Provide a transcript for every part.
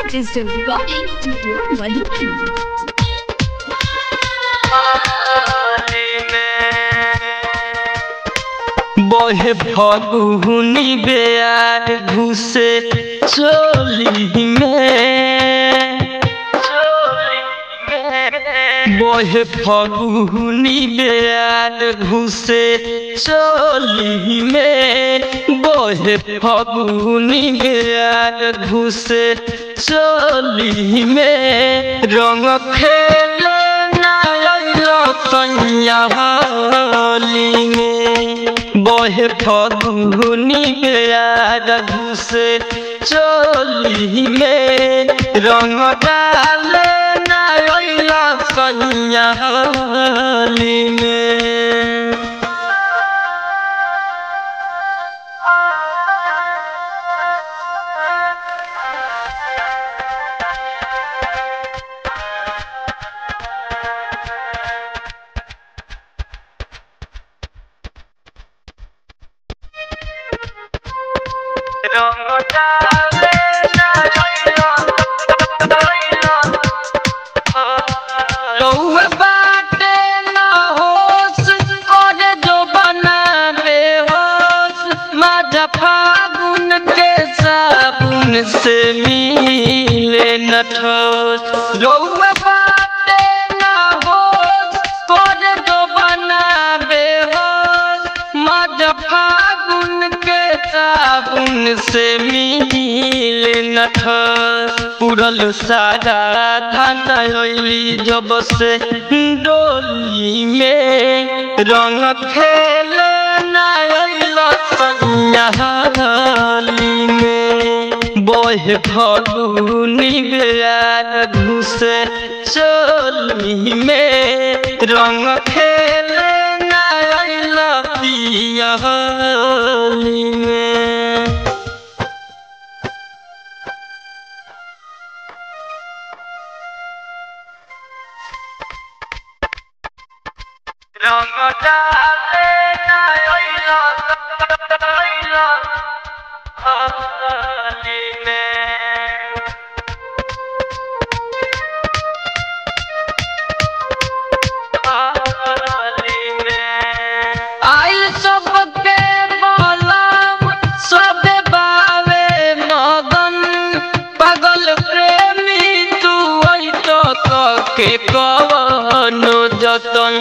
Just recording to do Madhuban. बहे फगुनी बेयार घुसे चोली में बहे फगुनी बेयार घुसे चोली में बहे फगुनी बेयार घुसे चोली में रंग खेले होली में बहे फगुनी बेयार घुसे चोली में रंग डाले नया कन्या होली में फागुन के साबुन से मिले न ठोस रउआ बाटे न होश कर दो बनावे होश मज फागुन के साबुन से मिले न ठोस पुरल सारा धान होली जब से डोली में रंग खेले होली में बहे फगुनी बेयार घुसे चोली में रंग खेले नया पिया होली में रंग डाले के कवनो जतन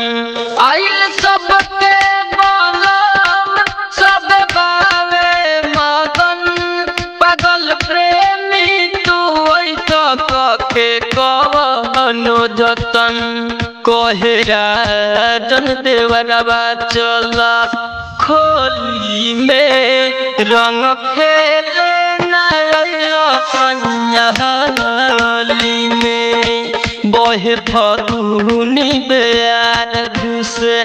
आइल सबके बलम सब बावे मगन पागल प्रेमी तू के कवनो जतन कोहरा जन देवरबा चला खोली में रंग खेले नया कन्या होली में बहे फगुनी बेयार घुसे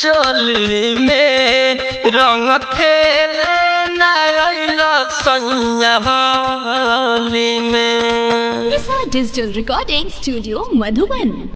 चोली में रंग खेले नया कन्या होली में। Digital Recording Studio Madhuban.